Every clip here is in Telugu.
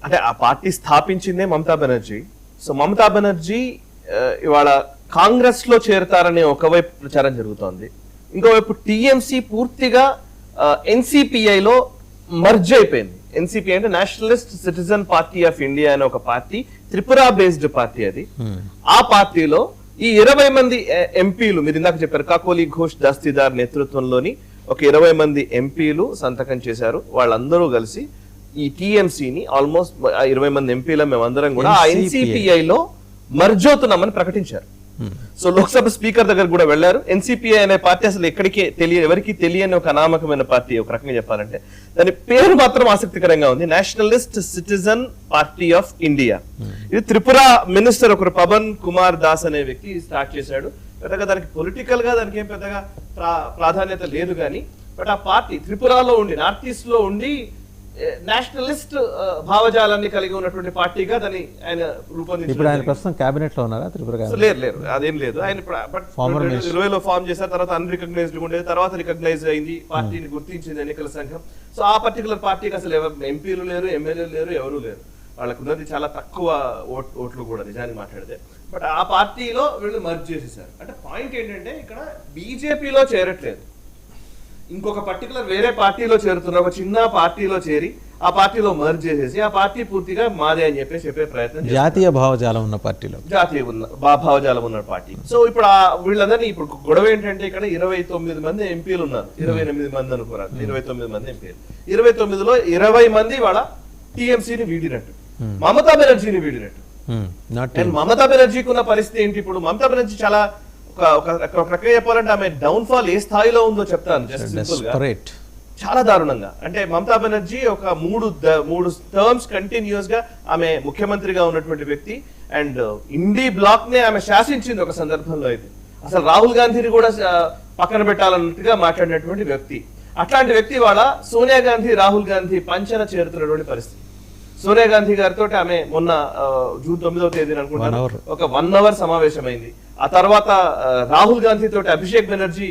అంటే ఆ పార్టీ స్థాపించిందే మమతా బెనర్జీ. సో మమతా బెనర్జీ ఇవాళ కాంగ్రెస్ లో చేరతారనే ఒకవైపు ప్రచారం జరుగుతోంది, ఇంకోవైపు టిఎంసి పూర్తిగా ఎన్సిపిఐలో మర్జ్ అయిపోయింది. ఎన్సిపి అంటే Nationalist citizen party of India అనే ఒక పార్టీ, త్రిపుర బేస్డ్ పార్టీ అది. ఆ పార్టీలో ఈ 20 మంది ఎంపీలు, మీరు ఇందాక చెప్పారు కాకోలి ఘోష్ దస్తీదార్ నేతృత్వంలోని ఒక 20 మంది ఎంపీలు సంతకం చేశారు. వాళ్ళందరూ కలిసి ఈ టిఎంసిని ఆల్మోస్ట్ 20 మంది ఎంపీల మేమందరం కూడా ఆ ఎన్సిపిఐ లో మర్జ్ అవుతున్నామని ప్రకటించారు. సో లోక్సభ స్పీకర్ దగ్గర కూడా వెళ్లారు. ఎన్సిపిఐ అనే పార్టీ అసలు ఎవరికి తెలియని ఒక అనామకమైన పార్టీ, ఒక రకంగా చెప్పాలంటే దాని పేరు మాత్రం ఆసక్తికరంగా ఉంది, Nationalist citizen party of India. ఇది త్రిపుర మినిస్టర్ ఒకరు పవన్ కుమార్ దాస్ అనే వ్యక్తి స్టార్ట్ చేశాడు. పెద్దగా దానికి పొలిటికల్ గా దానికి ఏం పెద్దగా ప్రాధాన్యత లేదు కానీ, బట్ ఆ పార్టీ త్రిపురలో ఉండి, నార్త్ ఈస్ట్ లో ఉండి నేషనలిస్ట్ భావజాలాన్ని కలిగి ఉన్నటువంటి పార్టీగా దాన్ని ఆయన రూపొందించారు. ఇప్పుడు ఆయన ప్రస్తుతం కేబినెట్ లో ఉన్నారా త్రిపుర? లేరు, అదేం లేదు. ఆయన 2020లో ఫామ్ చేశారు, తర్వాత అన్రికగ్నైజ్డ్ ఉండేది, తర్వాత రికగ్నైజ్ అయింది, పార్టీని గుర్తించింది ఎన్నికల సంఘం. సో ఆ పర్టికులర్ పార్టీకి అసలు ఎంపీలు లేరు, ఎమ్మెల్యేలు లేరు, ఎవరు లేరు. వాళ్ళకు ఉన్నది చాలా తక్కువ ఓట్లు కూడా నిజానికి మాట్లాడితే. బట్ ఆ పార్టీలో వీళ్ళు మర్జ్ చేసేసారు. అంటే పాయింట్ ఏంటంటే ఇక్కడ బీజేపీలో చేరట్లేదు, ఇంకొక పర్టికులర్ వేరే పార్టీలో చేరుతున్నారు. ఒక చిన్న పార్టీలో చేరి ఆ పార్టీలో మర్జ్ చేసేసి ఆ పార్టీ పూర్తిగా మాదే అని చెప్పే ప్రయత్నం, జాతీయ భావజాలం ఉన్న పార్టీలో, జాతీయ భావజాలం ఉన్న పార్టీ. సో ఇప్పుడు వీళ్ళందరినీ ఇప్పుడు గొడవ ఏంటంటే ఇక్కడ 29 మంది ఎంపీలు ఉన్నారు, 28 మంది అనుకున్నారు, 29 మంది ఎంపీలు. 29లో 20 మంది వాళ్ళ టీఎంసీని వీడినట్టు, మమతా బెనర్జీని వీడినట్టు. మమతా బెనర్జీకి ఉన్న పరిస్థితి ఏంటి? ఇప్పుడు మమతా బెనర్జీ చాలా ఒక రకంగా చెప్పాలంటే ఆమె డౌన్ ఫాల్ ఏ స్థాయిలో ఉందో చెప్తాను జస్ట్ సింపుల్ గా. చాలా దారుణంగా. అంటే మమతా బెనర్జీ ఒక మూడు టర్మ్స్ కంటిన్యూస్ గా ఆమె ముఖ్యమంత్రిగా ఉన్నటువంటి వ్యక్తి. అండ్ ఇండీ బ్లాక్ నే ఆమె శాసించింది ఒక సందర్భంలో. అయితే అసలు రాహుల్ గాంధీని కూడా పక్కన పెట్టాలన్నట్టుగా మాట్లాడినటువంటి వ్యక్తి. అట్లాంటి వ్యక్తి వాళ్ళ సోనియా గాంధీ, రాహుల్ గాంధీ పంచన చేరుతున్నటువంటి పరిస్థితి. సోనియా గాంధీ గారితో ఆమె మొన్న జూన్ 9వ తేదీన అనుకుంటాను ఒక 1 అవర్ సమావేశమైంది. ఆ తర్వాత రాహుల్ గాంధీ తోటి అభిషేక్ బెనర్జీ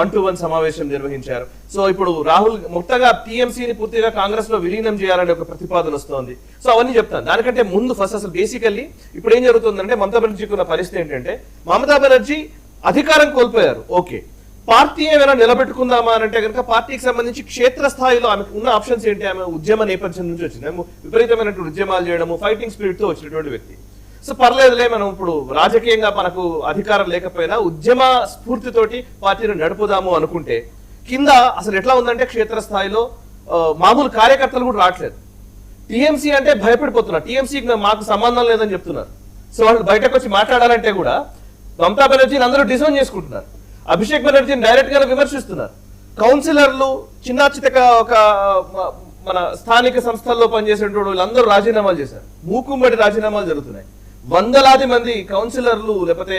1-to-1 సమావేశం నిర్వహించారు. సో ఇప్పుడు రాహుల్ మొత్తగా టీఎంసీని పూర్తిగా కాంగ్రెస్ లో విలీనం చేయాలనే ఒక ప్రతిపాదన వస్తోంది. సో అవన్నీ చెప్తాను. దానికంటే ముందు ఫస్ట్ అసలు బేసికల్లీ ఇప్పుడు ఏం జరుగుతుందంటే మమతా బెనర్జీకి ఉన్న పరిస్థితి ఏంటంటే, మమతా బెనర్జీ అధికారం కోల్పోయారు, ఓకే, పార్టీ ఏమైనా నిలబెట్టుకుందామా అని అంటే కనుక పార్టీకి సంబంధించి క్షేత్రస్థాయిలో ఆమెకు ఉన్న ఆప్షన్స్ ఏంటి? ఆమె ఉద్యమ నేపథ్యం నుంచి వచ్చింది, విపరీతమైనటువంటి ఉద్యమాలు చేయడము, ఫైటింగ్ స్పిరిట్ తో వచ్చినటువంటి వ్యక్తి. సో పర్లేదులే, మనం ఇప్పుడు రాజకీయంగా మనకు అధికారం లేకపోయినా ఉద్యమ స్ఫూర్తితోటి పార్టీని నడుపుదాము అనుకుంటే కింద అసలు ఎట్లా ఉందంటే క్షేత్రస్థాయిలో మామూలు కార్యకర్తలు కూడా రావట్లేదు. టీఎంసీ అంటే భయపడిపోతున్నారు, టీఎంసీకి మాకు సంబంధం లేదని చెప్తున్నారు. సో వాళ్ళు బయటకు వచ్చి మాట్లాడాలంటే కూడా మమతా బెనర్జీని అందరూ డిసోన్ చేసుకుంటున్నారు, అభిషేక్ బెనర్జీని డైరెక్ట్ గా విమర్శిస్తున్నారు. కౌన్సిలర్లు చిన్న చితక ఒక మన స్థానిక సంస్థల్లో పనిచేసేటువంటి వాళ్ళందరూ రాజీనామాలు చేశారు, మూకుమ్మడి రాజీనామాలు జరుగుతున్నాయి. వందలాది మంది కౌన్సిలర్లు లేకపోతే